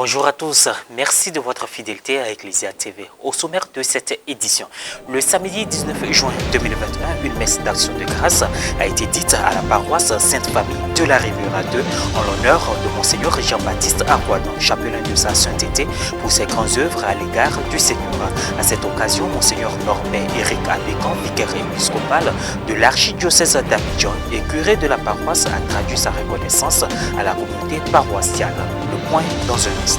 Bonjour à tous, merci de votre fidélité à Ecclesia TV. Au sommaire de cette édition, le samedi 19 juin 2021, une messe d'action de grâce a été dite à la paroisse Sainte-Famille de la Riviera 2 en l'honneur de Monseigneur Jean-Baptiste Aquadon, chapelain de sa sainteté, pour ses grandes œuvres à l'égard du Seigneur. À cette occasion, Monseigneur Norbert Éric Abécan, vicaire épiscopal de l'archidiocèse d'Abidjan et curé de la paroisse, a traduit sa reconnaissance à la communauté paroissiale. Le point dans un instant.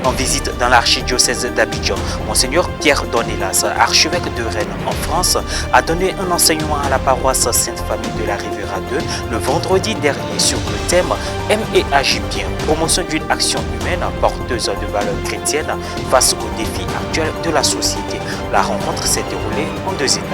En visite dans l'archidiocèse d'Abidjan, Monseigneur Pierre Dornelas, archevêque de Rennes en France, a donné un enseignement à la paroisse Sainte-Famille de la Riviera 2 le vendredi dernier sur le thème « Aime et agis bien, promotion d'une action humaine porteuse de valeurs chrétiennes face aux défis actuels de la société ». La rencontre s'est déroulée en 2 étapes.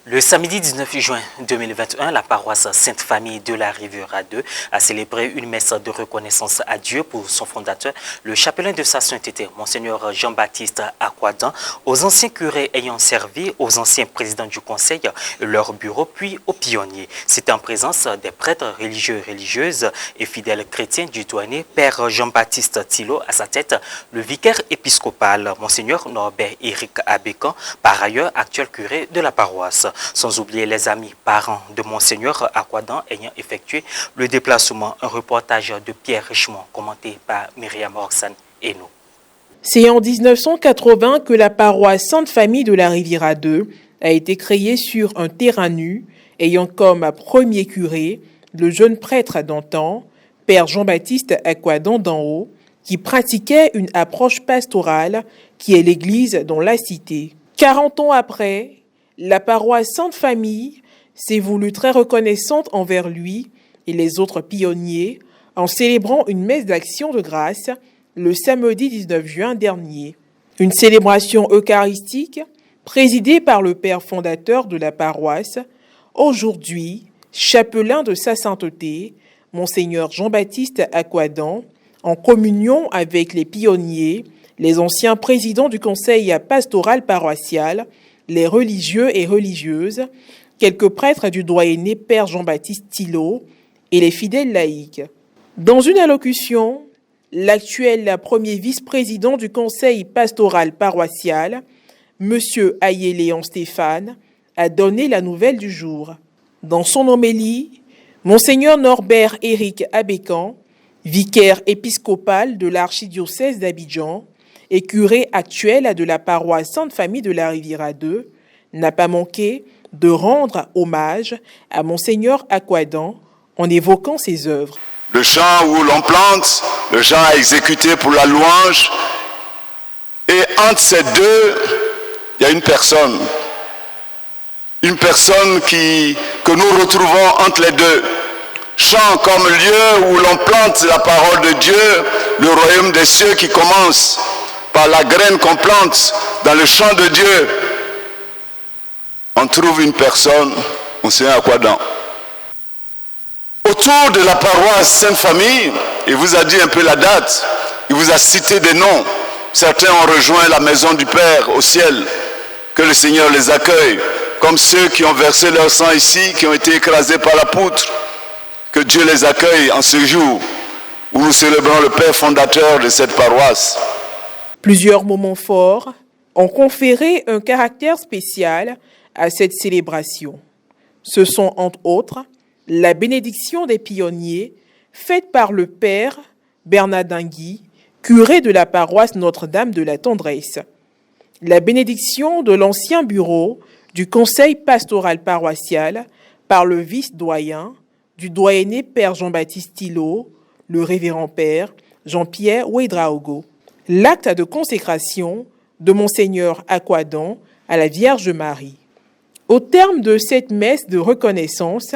Le samedi 19 juin 2021, la paroisse Sainte-Famille de la Riviera 2 a célébré une messe de reconnaissance à Dieu pour son fondateur, le chapelain de sa sainteté, Monseigneur Jean-Baptiste Aquadon, aux anciens curés ayant servi, aux anciens présidents du conseil et leur bureau, puis aux pionniers. C'était en présence des prêtres religieux et religieuses et fidèles chrétiens du douanier Père Jean-Baptiste Thilo, à sa tête le vicaire épiscopal, Monseigneur Norbert Éric Abécan, par ailleurs actuel curé de la paroisse. Sans oublier les amis parents de Monseigneur Aquadon ayant effectué le déplacement. Un reportage de Pierre Richemont commenté par Myriam Roxane et nous. C'est en 1980 que la paroisse Sainte-Famille de la Riviera 2 a été créée sur un terrain nu, ayant comme premier curé le jeune prêtre d'antan, Père Jean-Baptiste Aquadon d'en haut, qui pratiquait une approche pastorale qui est l'église dans la cité. 40 ans après, la paroisse Sainte-Famille s'est voulue très reconnaissante envers lui et les autres pionniers en célébrant une messe d'action de grâce le samedi 19 juin dernier. Une célébration eucharistique présidée par le père fondateur de la paroisse, aujourd'hui chapelain de sa sainteté, Monseigneur Jean-Baptiste Aquadon, en communion avec les pionniers, les anciens présidents du conseil pastoral paroissial, les religieux et religieuses, quelques prêtres du doyenné Père Jean-Baptiste Thilo et les fidèles laïcs. Dans une allocution, l'actuel premier vice-président du conseil pastoral paroissial, M. Ayé-Léon Stéphane, a donné la nouvelle du jour. Dans son homélie, Monseigneur Norbert Éric Abécan, vicaire épiscopal de l'archidiocèse d'Abidjan, et curé actuel de la paroisse Sainte-Famille de la Riviera 2, n'a pas manqué de rendre hommage à Monseigneur Aquadon en évoquant ses œuvres. Le chant où l'on plante, le chant à exécuter pour la louange, et entre ces deux, il y a une personne que nous retrouvons entre les deux. Chant comme lieu où l'on plante la parole de Dieu, le royaume des cieux qui commence par la graine qu'on plante dans le champ de Dieu. On trouve une personne, Monseigneur Aquadon. Autour de la paroisse Sainte-Famille, il vous a dit un peu la date, il vous a cité des noms. Certains ont rejoint la maison du Père au ciel, que le Seigneur les accueille, comme ceux qui ont versé leur sang ici, qui ont été écrasés par la poutre. Que Dieu les accueille en ce jour où nous célébrons le Père fondateur de cette paroisse. Plusieurs moments forts ont conféré un caractère spécial à cette célébration. Ce sont entre autres la bénédiction des pionniers faite par le père Bernardin Guy, curé de la paroisse Notre-Dame de la Tendresse, la bénédiction de l'ancien bureau du conseil pastoral paroissial par le vice-doyen du doyenné Père Jean-Baptiste Thilo, le révérend Père Jean-Pierre Ouédraogo. L'acte de consécration de Monseigneur Aquadon à la Vierge Marie. Au terme de cette messe de reconnaissance,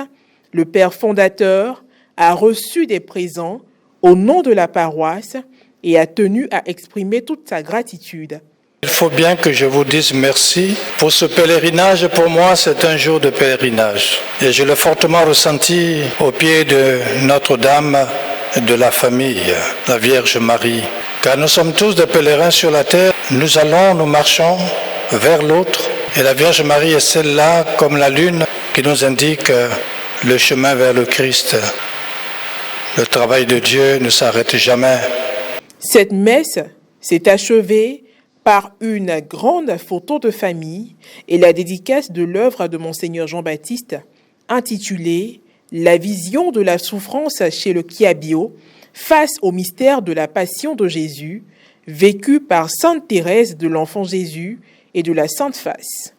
le Père fondateur a reçu des présents au nom de la paroisse et a tenu à exprimer toute sa gratitude. Il faut bien que je vous dise merci pour ce pèlerinage. Pour moi, c'est un jour de pèlerinage. Et je l'ai fortement ressenti au pied de Notre-Dame de la famille, la Vierge Marie. Car nous sommes tous des pèlerins sur la terre. Nous marchons vers l'autre. Et la Vierge Marie est celle-là, comme la lune, qui nous indique le chemin vers le Christ. Le travail de Dieu ne s'arrête jamais. Cette messe s'est achevée par une grande photo de famille et la dédicace de l'œuvre de Monseigneur Jean-Baptiste intitulée « La vision de la souffrance chez le Kiabio face au mystère de la passion de Jésus » vécu par Sainte Thérèse de l'Enfant Jésus et de la Sainte Face.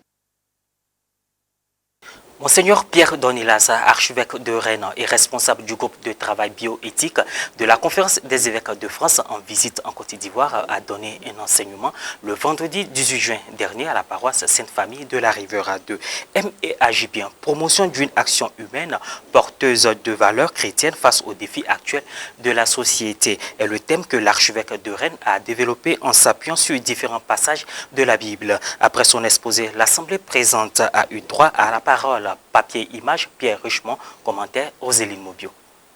Monseigneur Pierre Dornelas, archevêque de Rennes et responsable du groupe de travail bioéthique de la Conférence des évêques de France en visite en Côte d'Ivoire, a donné un enseignement le vendredi 18 juin dernier à la paroisse Sainte-Famille de la Riviera 2. M et agit bien, promotion d'une action humaine porteuse de valeurs chrétiennes face aux défis actuels de la société est le thème que l'archevêque de Rennes a développé en s'appuyant sur différents passages de la Bible. Après son exposé, l'Assemblée présente a eu droit à la parole. Papier image, Pierre Richemont, commentaire Roséline Mobio.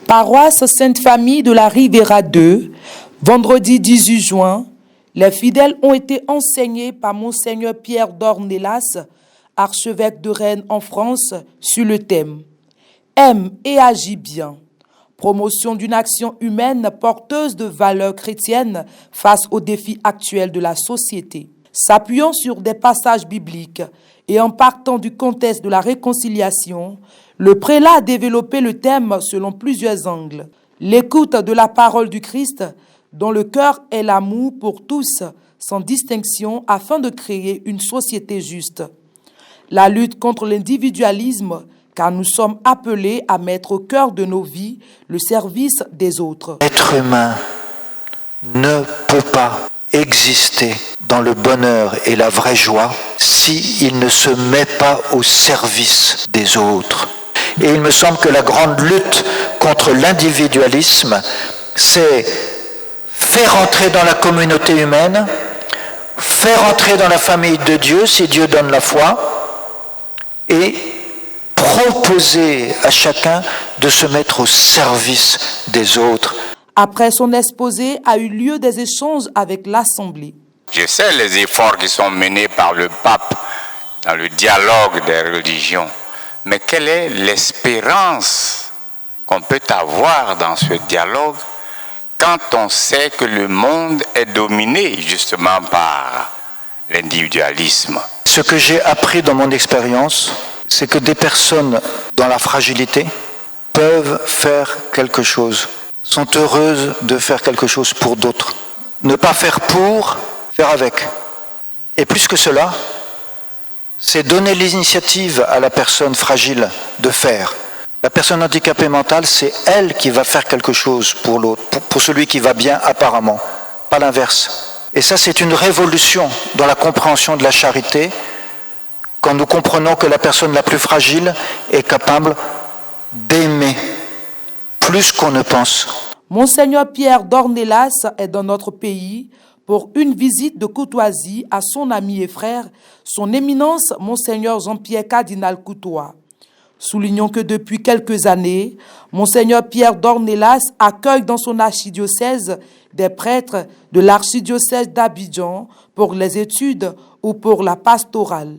Paroisse Sainte-Famille de la Riviera 2, vendredi 18 juin, les fidèles ont été enseignés par Monseigneur Pierre Dornelas, archevêque de Rennes en France, sur le thème « Aime et agis bien ». Promotion d'une action humaine porteuse de valeurs chrétiennes face aux défis actuels de la société. S'appuyant sur des passages bibliques et en partant du contexte de la réconciliation, le prélat a développé le thème selon plusieurs angles. L'écoute de la parole du Christ, dont le cœur est l'amour pour tous, sans distinction, afin de créer une société juste. La lutte contre l'individualisme, car nous sommes appelés à mettre au cœur de nos vies le service des autres. L'être humain ne peut pas exister dans le bonheur et la vraie joie s'il ne se met pas au service des autres. Et il me semble que la grande lutte contre l'individualisme, c'est faire entrer dans la communauté humaine, faire entrer dans la famille de Dieu, si Dieu donne la foi, et proposer à chacun de se mettre au service des autres. Après son exposé, a eu lieu des échanges avec l'Assemblée. Je sais les efforts qui sont menés par le pape dans le dialogue des religions, mais quelle est l'espérance qu'on peut avoir dans ce dialogue quand on sait que le monde est dominé justement par l'individualisme? Ce que j'ai appris dans mon expérience, c'est que des personnes dans la fragilité peuvent faire quelque chose, sont heureuses de faire quelque chose pour d'autres. Ne pas faire pour, faire avec. Et plus que cela, c'est donner l'initiative à la personne fragile de faire. La personne handicapée mentale, c'est elle qui va faire quelque chose pour l'autre, pour celui qui va bien apparemment, pas l'inverse. Et ça, c'est une révolution dans la compréhension de la charité, quand nous comprenons que la personne la plus fragile est capable d'aimer plus qu'on ne pense. Monseigneur Pierre Dornelas est dans notre pays pour une visite de courtoisie à son ami et frère, son éminence Monseigneur Jean-Pierre Cardinal Coutois. Soulignons que depuis quelques années, Monseigneur Pierre Dornelas accueille dans son archidiocèse des prêtres de l'archidiocèse d'Abidjan pour les études ou pour la pastorale.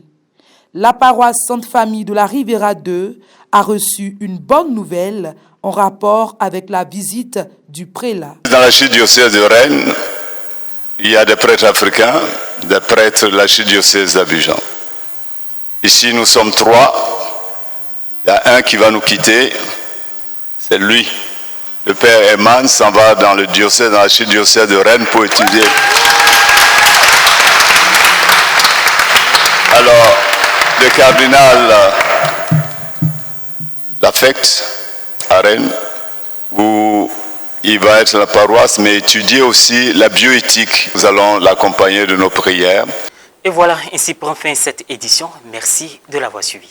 La paroisse Sainte-Famille de la Riviera 2 a reçu une bonne nouvelle en rapport avec la visite du prélat. Dans l'archidiocèse de Rennes, il y a des prêtres africains, des prêtres de l'archidiocèse d'Abidjan. Ici, nous sommes 3. Il y a un qui va nous quitter, c'est lui. Le père Eman s'en va dans le diocèse, dans l'archidiocèse de Rennes pour étudier. Alors, le cardinal l'affecte à Rennes, où il va être à la paroisse, mais étudier aussi la bioéthique. Nous allons l'accompagner de nos prières. Et voilà, ainsi prend fin cette édition. Merci de l'avoir suivi.